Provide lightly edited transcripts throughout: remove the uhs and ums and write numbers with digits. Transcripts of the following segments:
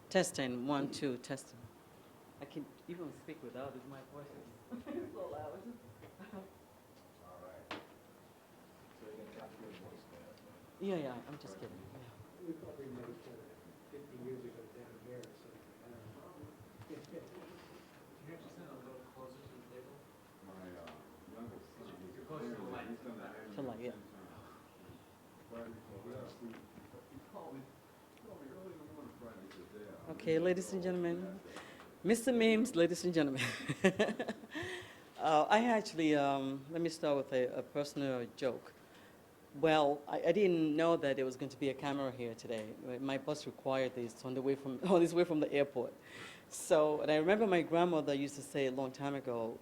Testing, 1, 2, testing. I can even speak without it. My voice is so loud. All right. So you're going to talk to your voice there. Yeah, I'm just kidding. Yeah. We probably met each other 50 years ago down here or something. Can you just stand a little closer to the table? My youngest son, you're closer to the light. He's done that. To light, yeah. Okay, ladies and gentlemen, Mr. Mims, ladies and gentlemen. I actually, let me start with a personal joke. Well, I didn't know that there was going to be a camera here today. My boss required this on the way from on his way from the airport. So, and I remember my grandmother used to say a long time ago,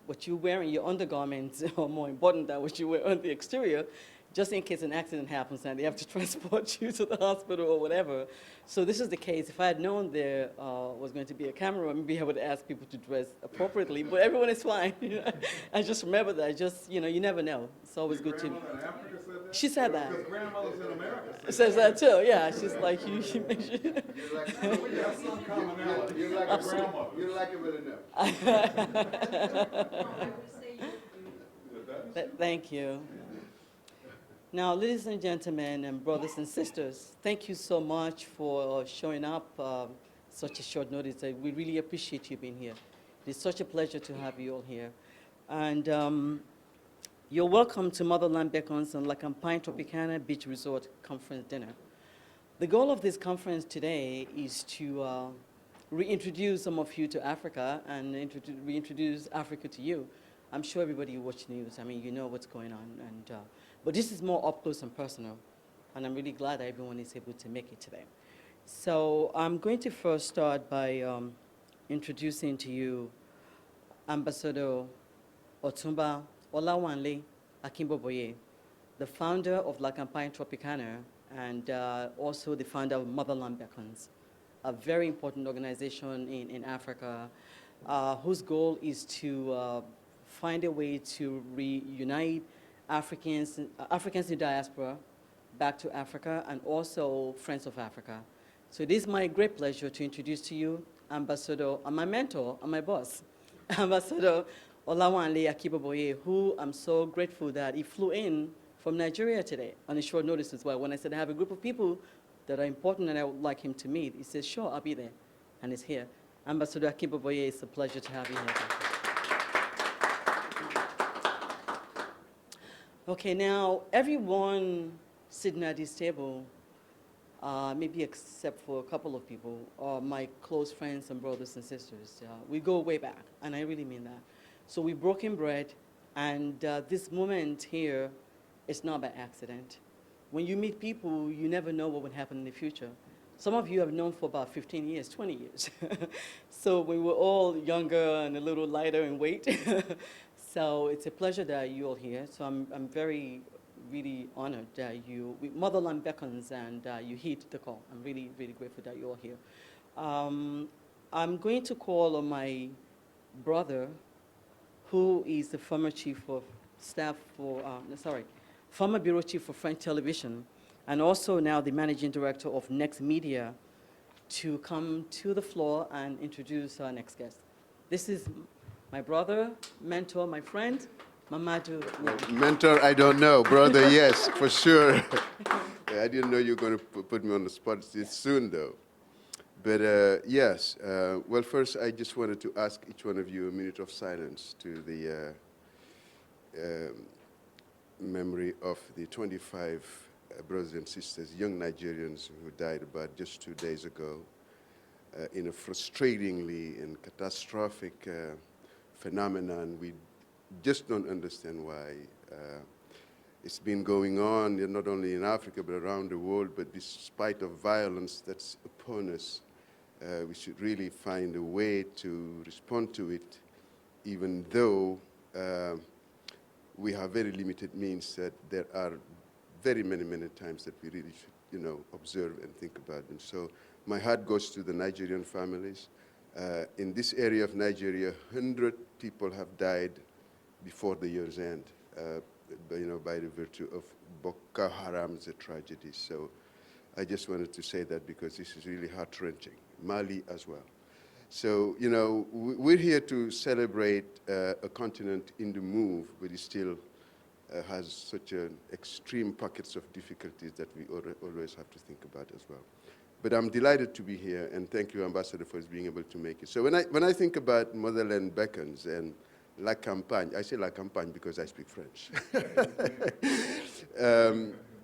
what you wear in your undergarments are more important than what you wear on the exterior, just in case an accident happens and they have to transport you to the hospital or whatever. So this is the case. If I had known there was going to be a camera, maybe I would ask people to dress appropriately, but everyone is fine. I just remember that. Just, you never know. It's always good to... Your grandmother in Africa said that? She said that. Because grandmothers in America Says that too, yeah. She's like, you make sure. So we have some commonality. You're like Absolutely. You don't like it well enough. Thank you. Now, ladies and gentlemen and brothers and sisters, thank you so much for showing up such a short notice. We really appreciate you being here. It's such a pleasure to have you all here. And you're welcome to Motherland Beckons and Lacampine Tropicana Beach Resort Conference Dinner. The goal of this conference today is to reintroduce some of you to Africa and reintroduce Africa to you. I'm sure everybody watch news. I mean, you know what's going on. But this is more up close and personal. And I'm really glad that everyone is able to make it today. So I'm going to first start by introducing to you Ambassador Otumba Wanle Akinboboye, the founder of Lacampine Tropicana and also the founder of Motherland Beckons, a very important organization in Africa whose goal is to find a way to reunite Africans in diaspora back to Africa and also Friends of Africa. So it is my great pleasure to introduce to you Ambassador, my mentor and my boss, Ambassador Wanle Akinboboye, who I'm so grateful that he flew in from Nigeria today on a short notice as well. When I said I have a group of people that are important and I would like him to meet, he says, sure, I'll be there, and he's here. Ambassador Akinboboye, it's a pleasure to have you here. Okay, now everyone sitting at this table, maybe except for a couple of people, are my close friends and brothers and sisters. We go way back, and I really mean that. So we've broken bread, and this moment here is not by accident. When you meet people, you never know what would happen in the future. Some of you have known for about 15 years, 20 years. So we were all younger and a little lighter in weight. So it's a pleasure that you're all here. So I'm very, really honored that Motherland beckons and you heed the call. I'm really, really grateful that you're all here. I'm going to call on my brother, who is the former chief of staff for, former bureau chief for French television, and also now the managing director of Next Media, to come to the floor and introduce our next guest. This is my brother, mentor, my friend, Mamadou. Mentor, I don't know. Brother, yes, for sure. Yeah, I didn't know you were going to put me on the spot this soon, though. But yes, well, first I just wanted to ask each one of you a minute of silence to the memory of the 25 brothers and sisters, young Nigerians who died about just 2 days ago in a frustratingly and catastrophic phenomenon. We just don't understand why. It's been going on not only in Africa but around the world, but despite of violence that's upon us, we should really find a way to respond to it, even though we have very limited means. That there are very many times that we really should, observe and think about them. So my heart goes to the Nigerian families. In this area of Nigeria, 100 people have died before the year's end, by the virtue of Boko Haram's tragedy. So I just wanted to say that because this is really heart-wrenching. Mali as well. So, you know, we're here to celebrate a continent in the move, but it still has such extreme pockets of difficulties that we always have to think about as well. But I'm delighted to be here, and thank you, Ambassador, for being able to make it. So when I think about Motherland Beckons and La Campagne, I say La Campagne because I speak French.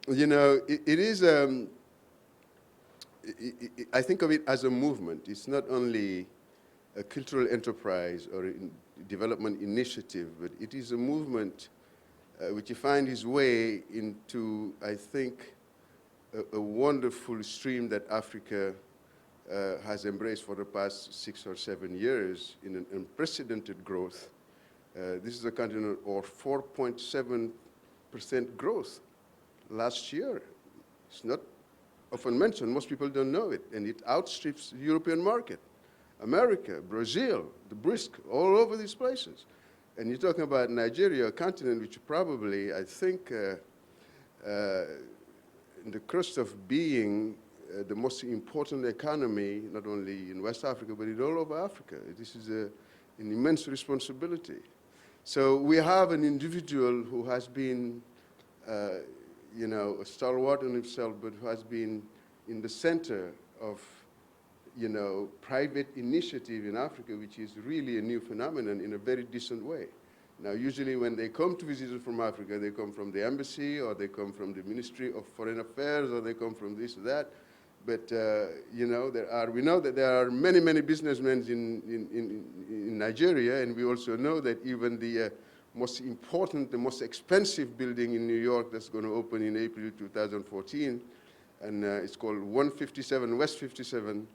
You know, it is, I think of it as a movement. It's not only a cultural enterprise or a development initiative, but it is a movement which finds its way into, I think, a wonderful stream that Africa has embraced for the past 6 or 7 years in an unprecedented growth. This is a continent of 4.7% growth last year. It's not often mentioned. Most people don't know it, and it outstrips the European market. America, Brazil, the brisk, all over these places. And you're talking about Nigeria, a continent which probably, I think, in the crust of being the most important economy, not only in West Africa, but in all over Africa. This is an immense responsibility. So we have an individual who has been, you know, a stalwart in himself, but who has been in the center of, you know, private initiative in Africa, which is really a new phenomenon in a very decent way. Now, usually when they come to visit us from Africa, they come from the embassy, or they come from the Ministry of Foreign Affairs, or they come from this or that. But, you know, we know that there are many, many businessmen in Nigeria, and we also know that even the most important, the most expensive building in New York that's going to open in April 2014, and it's called 157 West 57,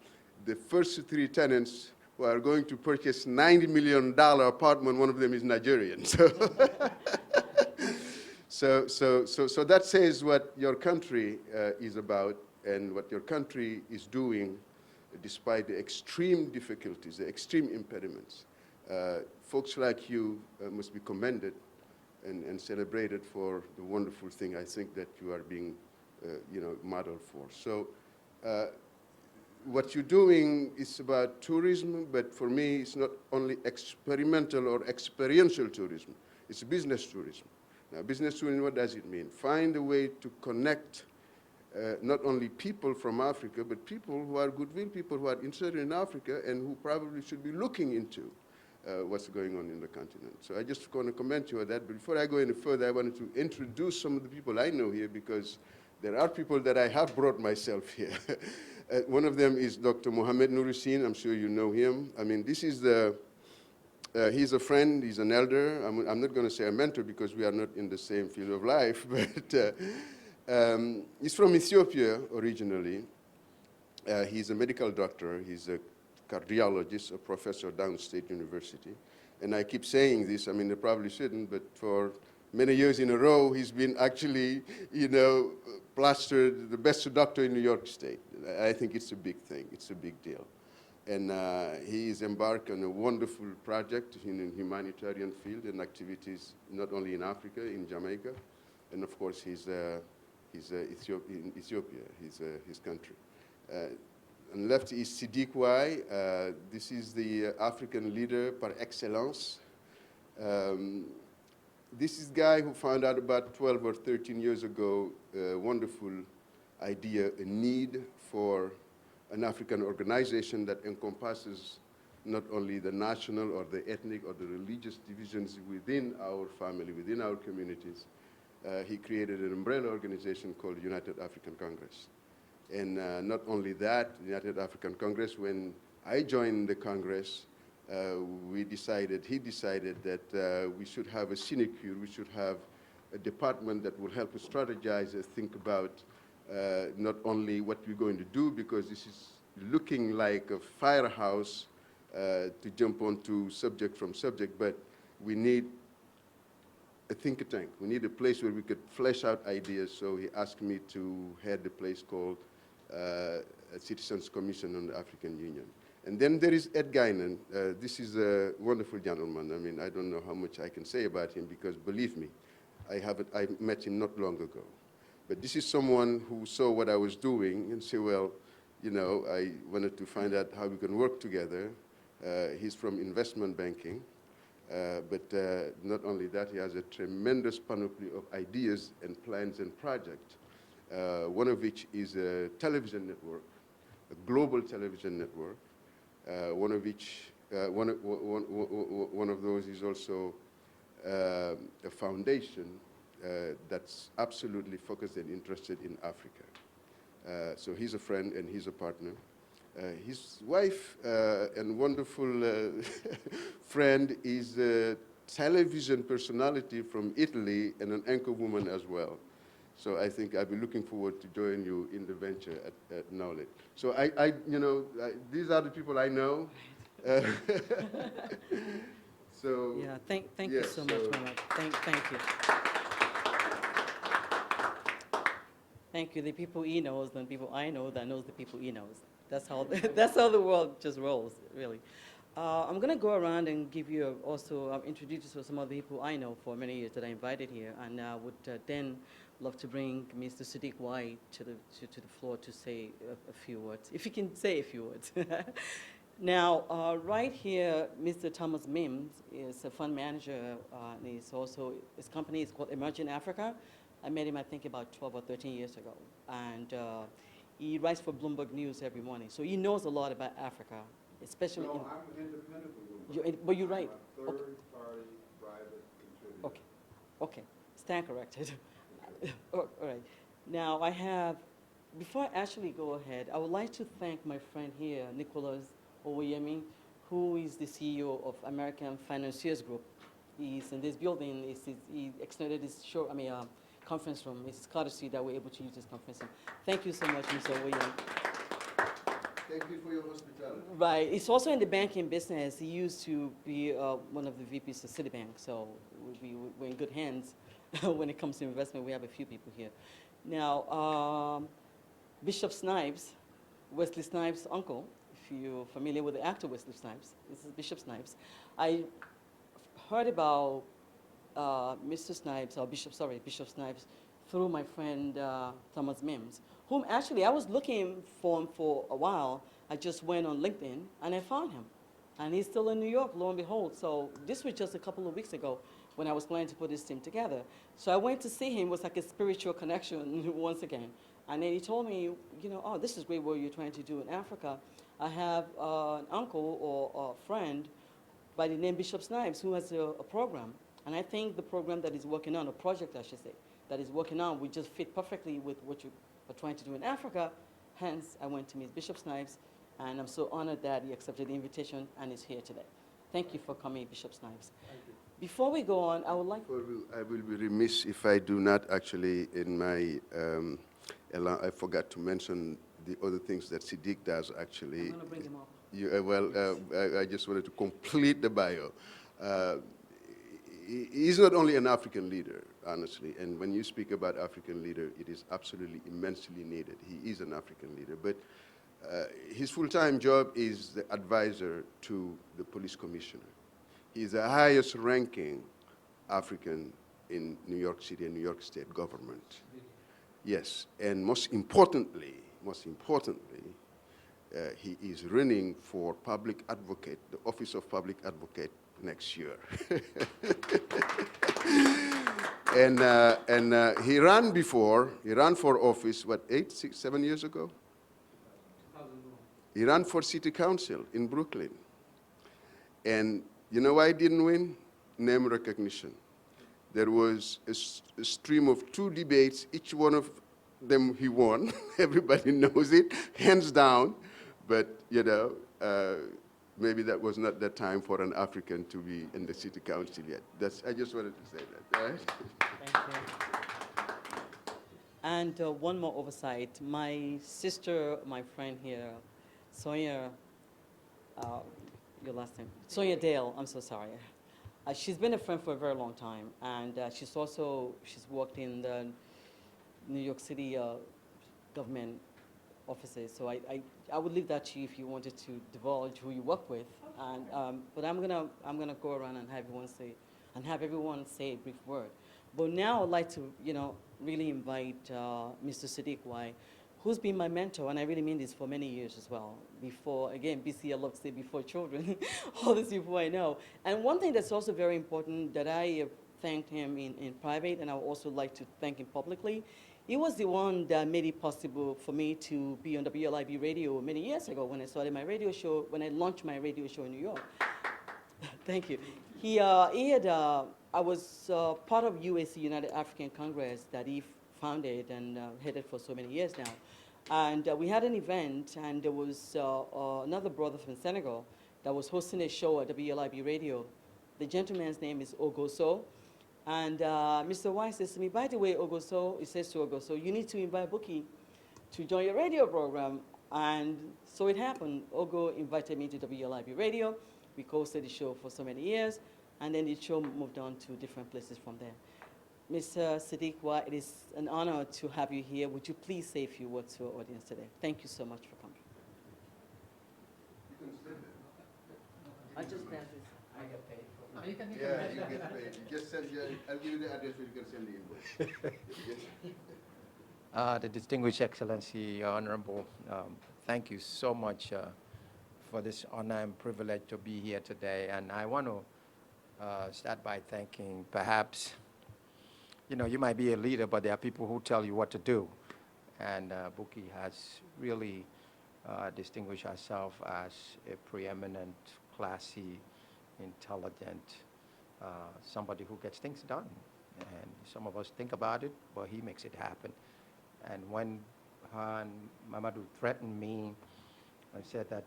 the first 3 tenants who are going to purchase $90 million apartment, one of them is Nigerian. So that says what your country is about and what your country is doing despite the extreme difficulties, the extreme impediments. Folks like you must be commended and celebrated for the wonderful thing I think that you are being you know, modeled for. So what you're doing is about tourism, but for me, it's not only experimental or experiential tourism. It's business tourism. Now, business tourism, what does it mean? Find a way to connect not only people from Africa, but people who are goodwill, people who are interested in Africa and who probably should be looking into what's going on in the continent. So I just want to comment you on that. But before I go any further, I wanted to introduce some of the people I know here, because there are people that I have brought myself here. One of them is Dr. Mohamed Nourissin. I'm sure you know him. I mean, this is he's a friend, he's an elder. I'm not going to say a mentor because we are not in the same field of life, but he's from Ethiopia originally. He's a medical doctor. He's a cardiologist, a professor at Downstate University. And I keep saying this, I mean, I probably shouldn't, but for many years in a row, he's been actually, you know, plastered the best doctor in New York State. I think it's a big thing. It's a big deal. And he is embarked on a wonderful project in the humanitarian field and activities, not only in Africa, in Jamaica. And of course, he's in Ethiopia, his country. On left is Siddiq Wai. This is the African leader par excellence. This is a guy who found out about 12 or 13 years ago a wonderful idea, a need for an African organization that encompasses not only the national or the ethnic or the religious divisions within our family, within our communities. He created an umbrella organization called United African Congress. And not only that, the United African Congress, when I joined the Congress, he decided that we should have a sinecure, we should have a department that will help us strategize and think about not only what we're going to do, because this is looking like a firehouse to jump onto subject from subject, but we need a think tank. We need a place where we could flesh out ideas. So he asked me to head the place called a Citizens Commission on the African Union. And then there is Ed Guinan. This is a wonderful gentleman. I mean, I don't know how much I can say about him because, believe me, I met him not long ago. But this is someone who saw what I was doing and said, well, you know, I wanted to find out how we can work together. He's from investment banking. But not only that, he has a tremendous panoply of ideas and plans and projects, one of which is a television network, a global television network, one of which, one of those is also a foundation that's absolutely focused and interested in Africa. So he's a friend and he's a partner. His wife and wonderful friend is a television personality from Italy and an anchor woman as well. So I think I'll be looking forward to join you in the venture at Knowledge. So these are the people I know. So Yeah, thank you so much, Muhammad. Thank you. Thank you. The people he knows, the people I know that knows the people he knows. That's how the world just rolls, really. I'm going to go around and give you also introduce you to some of the people I know for many years that I invited here, and I would then love to bring Mr. Sadiq White to the floor to say a few words, if he can say a few words. Now, right here, Mr. Thomas Mims is a fund manager, and his company is called Emerging Africa. I met him, I think, about 12 or 13 years ago. And he writes for Bloomberg News every morning. So he knows a lot about Africa, especially No, I'm independent of but you're right. I'm a third-party private contributor. Okay. Okay. Stand corrected. All right. Now, before I actually go ahead, I would like to thank my friend here, Nicholas Owoyemi, who is the CEO of American Financiers Group. He's in this building. He extended his conference room. It's courtesy that we're able to use this conference room. Thank you so much, Mr. Owoyemi. thank you for your hospitality. Right. He's also in the banking business. He used to be one of the VPs of Citibank, so we're in good hands when it comes to investment. We have a few people here. Now, Bishop Snipes, Wesley Snipes' uncle, if you're familiar with the actor Wesley Snipes, this is Bishop Snipes. I heard about Bishop Snipes, through my friend Thomas Mims, whom actually I was looking for him for a while. I just went on LinkedIn and I found him. And he's still in New York, lo and behold. So this was just a couple of weeks ago when I was planning to put this team together. So I went to see him. It was like a spiritual connection once again. And then he told me, oh, this is great what you're trying to do in Africa. I have an uncle or a friend by the name Bishop Snipes who has a program. And I think the program that he's working on, a project I should say, that he's working on would just fit perfectly with what you are trying to do in Africa. Hence, I went to meet Bishop Snipes, and I'm so honored that he accepted the invitation and is here today. Thank you for coming, Bishop Snipes. Thank you. Before we go on, I would like... I will be remiss if I do not actually, in my, I forgot to mention the other things that Sadiq does actually. I'm going to bring him up. I just wanted to complete the bio. He's not only an African leader, honestly, and when you speak about African leader, it is absolutely immensely needed. He is an African leader, but his full-time job is the advisor to the police commissioner. He's the highest ranking African in New York City and New York State government. Yes, and most importantly, he is running for public advocate, the office of public advocate next year. and he ran for office, what, 7 years ago? 2001. He ran for city council in Brooklyn. And you know why he didn't win? Name recognition. There was a stream of 2 debates, each one of them he won. Everybody knows it, hands down. But, maybe that was not the time for an African to be in the city council yet. I just wanted to say that, all right? Thank you. And one more oversight. My sister, my friend here, Sonia, your last name? Sonia Dale, I'm so sorry. She's been a friend for a very long time, and she's worked in the New York City government offices. So I would leave that to you if you wanted to divulge who you work with. And but I'm gonna go around and have everyone say a brief word. But now I'd like to, really invite Mr. Sadiq Wai, who's been my mentor, and I really mean this for many years as well. Before, again, BC, I love to say before children, all these people I know. And one thing that's also very important that I have thanked him in private, and I would also like to thank him publicly. He was the one that made it possible for me to be on WLIB radio many years ago when I started my radio show, when I launched my radio show in New York. Thank you. He had, I was part of UAC, United African Congress, that he founded and headed for so many years now. And we had an event, and there was another brother from Senegal that was hosting a show at WLIB radio. The gentleman's name is Ogoso. And Mr. White says to me, by the way, Ogoso, he says to Ogoso, you need to invite Buki to join your radio program. And so it happened. Ogo invited me to WLIB radio. We co-hosted the show for so many years, and then the show moved on to different places from there. Mr. Sadiq Wai, it is an honor to have you here. Would you please say a few words to our audience today? Thank you so much for coming. You can send it. I just pass this. I get paid for it. You can Yeah, you get paid. You just send your, I'll give you the address where you can send the invoice. Yes. The Distinguished Excellency, Honorable, thank you so much for this honor and privilege to be here today. And I want to start by thanking, perhaps, you might be a leader, but there are people who tell you what to do. And Buki has really distinguished herself as a preeminent, classy, intelligent, somebody who gets things done. And some of us think about it, but he makes it happen. And when her and Mamadou threatened me, I said that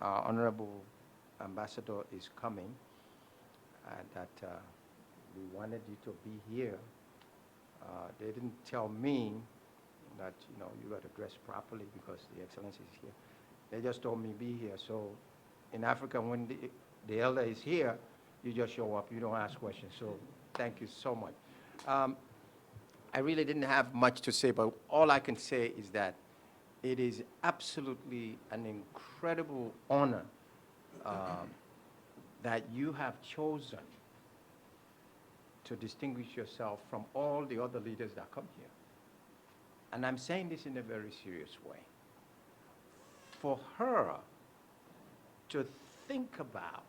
our honorable ambassador is coming, and that we wanted you to be here. They didn't tell me that you got to dress properly because the Excellency is here. They just told me be here. So in Africa, when the elder is here, you just show up. You don't ask questions. So thank you so much. I really didn't have much to say, but all I can say is that it is absolutely an incredible honor that you have chosen to distinguish yourself from all the other leaders that come here. And I'm saying this in a very serious way. For her to think about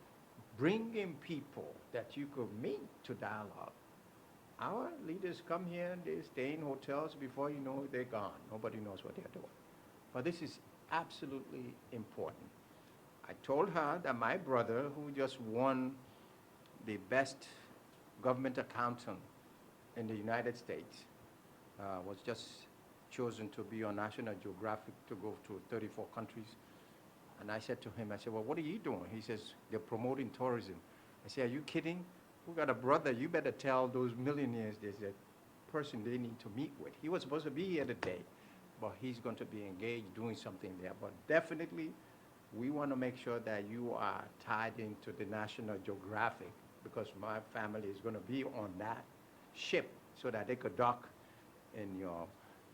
bringing people that you could meet to dialogue. Our leaders come here and they stay in hotels. Before you know it, they're gone. Nobody knows what they're doing. But this is absolutely important. I told her that my brother, who just won the best government accountant in the United States, was just chosen to be on National Geographic to go to 34 countries. And I said to him, I said, well, what are you doing? He says, they're promoting tourism. I said, are you kidding? We got a brother. You better tell those millionaires there's a person they need to meet with. He was supposed to be here today, but he's going to be engaged doing something there. But definitely, we want to make sure that you are tied into the National Geographic, because my family is going to be on that ship so that they could dock in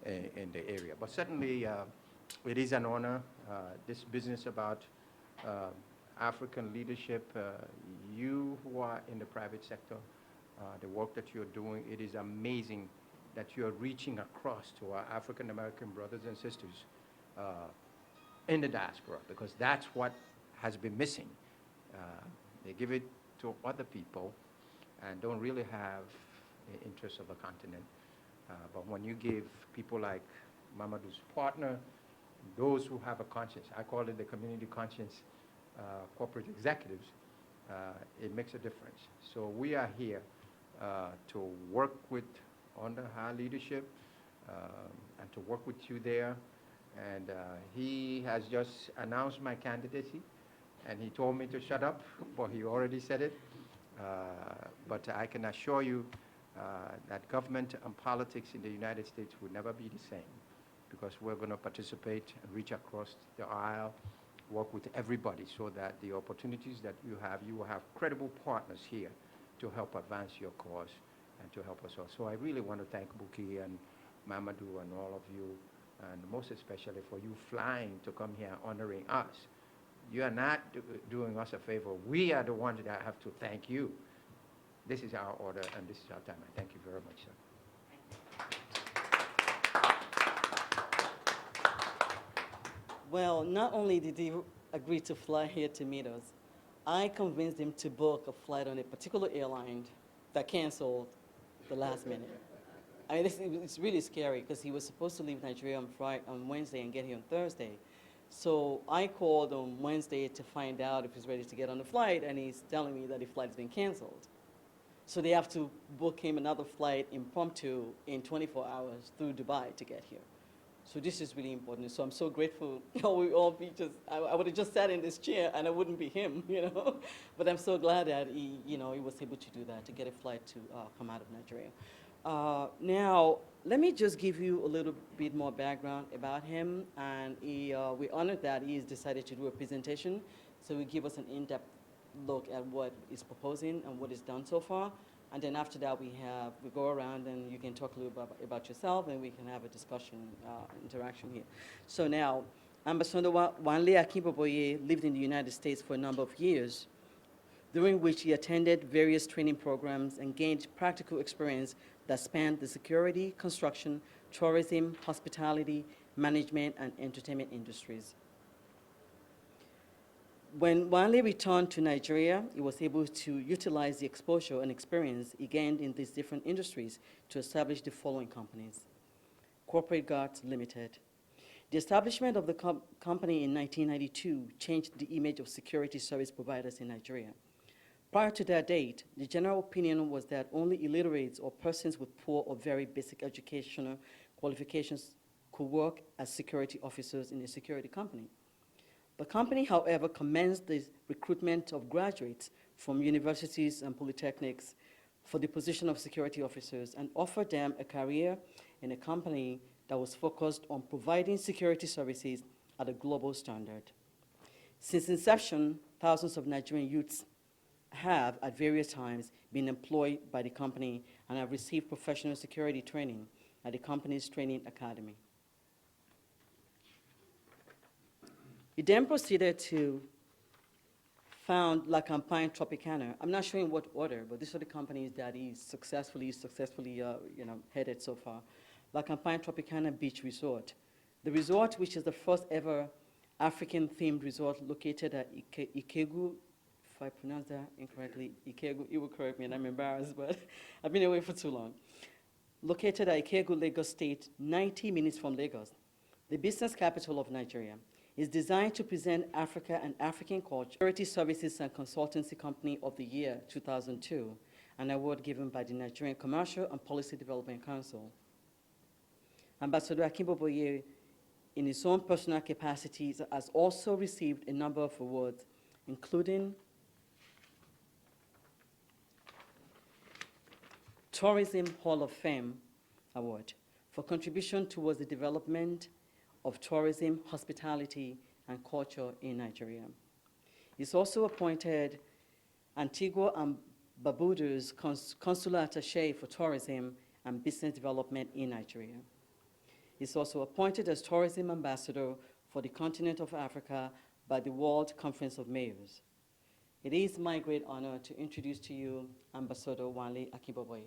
the area. But certainly, it is an honor. This business about African leadership, you who are in the private sector, the work that you're doing, it is amazing that you're reaching across to our African American brothers and sisters in the diaspora, because that's what has been missing. They give it to other people and don't really have the interests of the continent. But when you give people like Mamadou's partner, those who have a conscience, I call it the community conscience, corporate executives, it makes a difference. So we are here to work under her leadership and to work with you there. And he has just announced my candidacy, and he told me to shut up, but he already said it. But I can assure you that government and politics in the United States will never be the same, because we're going to participate and reach across the aisle, work with everybody, so that the opportunities that you will have credible partners here to help advance your cause and to help us all. So I really want to thank Buki and Mamadou and all of you, and most especially for you flying to come here honoring us. You are not doing us a favor. We are the ones that have to thank you. This is our order, and this is our time. I thank you very much, sir. Well, not only did he agree to fly here to meet us, I convinced him to book a flight on a particular airline that canceled the last minute. I mean, it's really scary because he was supposed to leave Nigeria on Wednesday and get here on Thursday. So I called on Wednesday to find out if he's ready to get on the flight, and he's telling me that the flight's been canceled. So they have to book him another flight impromptu in 24 hours through Dubai to get here. So this is really important. So I'm so grateful. We all be just, I would have just sat in this chair and I wouldn't be him, But I'm so glad that he was able to do that, to get a flight to come out of Nigeria. Now, let me just give you a little bit more background about him. And we're honored that he has decided to do a presentation. So he give us an in-depth look at what he's proposing and what he's done so far. And then after that, we go around and you can talk a little bit about yourself, and we can have a discussion, interaction here. So now, Ambassador Wanle Akinboboye lived in the United States for a number of years, during which he attended various training programs and gained practical experience that spanned the security, construction, tourism, hospitality, management, and entertainment industries. When Wanle returned to Nigeria, he was able to utilize the exposure and experience he gained in these different industries to establish the following companies. Corporate Guards Limited. The establishment of the company in 1992 changed the image of security service providers in Nigeria. Prior to that date, the general opinion was that only illiterates or persons with poor or very basic educational qualifications could work as security officers in a security company. The company, however, commenced the recruitment of graduates from universities and polytechnics for the position of security officers and offered them a career in a company that was focused on providing security services at a global standard. Since inception, thousands of Nigerian youths have, at various times, been employed by the company and have received professional security training at the company's training academy. He then proceeded to found La Campagne Tropicana. I'm not sure in what order, but these are the companies that he's successfully headed so far. La Campagne Tropicana Beach Resort. The resort, which is the first ever African-themed resort located at Ikegu. If I pronounce that incorrectly, Ikegu, you will correct me and I'm embarrassed, but I've been away for too long. Located at Ikegu, Lagos State, 90 minutes from Lagos, the business capital of Nigeria. Is designed to present Africa and African culture, Security Services and Consultancy Company of the Year 2002, an award given by the Nigerian Commercial and Policy Development Council. Ambassador Akinboboye, in his own personal capacities, has also received a number of awards, including Tourism Hall of Fame Award for contribution towards the development of tourism, hospitality, and culture in Nigeria. He's also appointed Antigua and Barbuda's Consular Attaché for Tourism and Business Development in Nigeria. He's also appointed as Tourism Ambassador for the continent of Africa by the World Conference of Mayors. It is my great honor to introduce to you Ambassador Wanle Akinboboye.